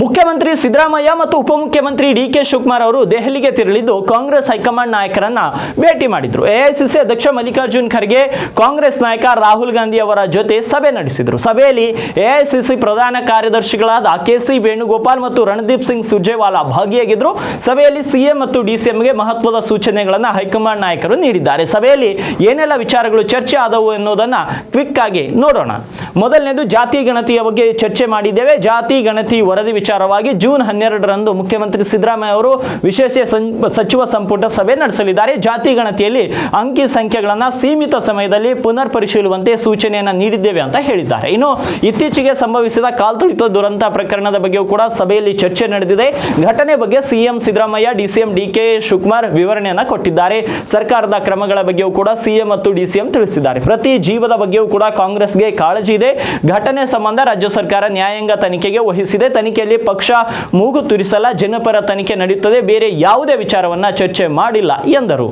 ಮುಖ್ಯಮಂತ್ರಿ ಸಿದ್ದರಾಮಯ್ಯ ಮತ್ತು ಉಪಮುಖ್ಯಮಂತ್ರಿ ಡಿ.ಕೆ. ಶಿವಕುಮಾರ್ ಅವರು ದೆಹಲಿಗೆ ತೆರಳಿದ್ದು ಕಾಂಗ್ರೆಸ್ ಹೈಕಮಾಂಡ್ ನಾಯಕರನ್ನ ಭೇಟಿ ಮಾಡಿದ್ರು. ಎಐಸಿಸಿ ಅಧ್ಯಕ್ಷ ಮಲ್ಲಿಕಾರ್ಜುನ್ ಖರ್ಗೆ ಕಾಂಗ್ರೆಸ್ ನಾಯಕ ರಾಹುಲ್ ಗಾಂಧಿ ಅವರ ಜೊತೆ ಸಭೆ ನಡೆಸಿದರು. ಸಭೆಯಲ್ಲಿ ಎಐಸಿಸಿ ಪ್ರಧಾನ ಕಾರ್ಯದರ್ಶಿಗಳಾದ ಕೆ.ಸಿ. ವೇಣುಗೋಪಾಲ್ ಮತ್ತು ರಣದೀಪ್ ಸಿಂಗ್ ಸುರ್ಜೇವಾಲಾ ಭಾಗಿಯಾಗಿದ್ದರು. ಸಭೆಯಲ್ಲಿ ಸಿಎಂ ಮತ್ತು ಡಿಸಿಎಂಗೆ ಮಹತ್ವದ ಸೂಚನೆಗಳನ್ನು ಹೈಕಮಾಂಡ್ ನಾಯಕರು ನೀಡಿದ್ದಾರೆ. ಸಭೆಯಲ್ಲಿ ಏನೆಲ್ಲ ವಿಚಾರಗಳು ಚರ್ಚೆ ಆದವು ಎನ್ನುವುದನ್ನು ಕ್ವಿಕ್ ಆಗಿ ನೋಡೋಣ. ಮೊದಲನೇದು ಜಾತಿ ಗಣತಿಯ ಬಗ್ಗೆ ಚರ್ಚೆ ಮಾಡಿದ್ದೇವೆ. ಜಾತಿ ಗಣತಿ ವರದಿ ವಿಚಾರವಾಗಿ ಜೂನ್ 12ರಂದು ಮುಖ್ಯಮಂತ್ರಿ ಸಿದ್ದರಾಮಯ್ಯ ಅವರು ವಿಶೇಷ ಸಚಿವ ಸಂಪುಟ ಸಭೆ ನಡೆಸಲಿದ್ದಾರೆ. ಜಾತಿ ಗಣತಿಯಲ್ಲಿ ಅಂಕಿ ಸಂಖ್ಯೆಗಳನ್ನು ಸೀಮಿತ ಸಮಯದಲ್ಲಿ ಪುನರ್ ಪರಿಶೀಲಿಸುವಂತೆ ಸೂಚನೆಯನ್ನು ನೀಡಿದ್ದೇವೆ ಅಂತ ಹೇಳಿದ್ದಾರೆ. ಇನ್ನು ಇತ್ತೀಚೆಗೆ ಸಂಭವಿಸಿದ ಕಾಲ್ತುಳಿತ ದುರಂತ ಪ್ರಕರಣದ ಬಗ್ಗೆಯೂ ಕೂಡ ಸಭೆಯಲ್ಲಿ ಚರ್ಚೆ ನಡೆದಿದೆ. ಘಟನೆ ಬಗ್ಗೆ ಸಿಎಂ ಸಿದ್ದರಾಮಯ್ಯ, ಡಿಸಿಎಂ ಡಿ.ಕೆ. ಶಿವಕುಮಾರ್ ವಿವರಣೆಯನ್ನು ಕೊಟ್ಟಿದ್ದಾರೆ. ಸರ್ಕಾರದ ಕ್ರಮಗಳ ಬಗ್ಗೆಯೂ ಕೂಡ ಸಿಎಂ ಮತ್ತು ಡಿಸಿಎಂ ತಿಳಿಸಿದ್ದಾರೆ. ಪ್ರತಿ ಜೀವದ ಬಗ್ಗೆಯೂ ಕೂಡ ಕಾಂಗ್ರೆಸ್ಗೆ ಕಾಳಜಿ ಇದೆ. ಘಟನೆ ಸಂಬಂಧ ರಾಜ್ಯ ಸರ್ಕಾರ ನ್ಯಾಯಾಂಗ ತನಿಖೆಗೆ ವಹಿಸಿದೆ. ತನಿಖೆಯಲ್ಲಿ ಪಕ್ಷ ಮೂಗು ತುರಿಸಲ್ಲ, ಜನಪರ ತನಿಖೆ ನಡೆಯುತ್ತದೆ, ಬೇರೆ ಯಾವುದೇ ವಿಚಾರವನ್ನ ಚರ್ಚೆ ಮಾಡಿಲ್ಲ ಎಂದರು.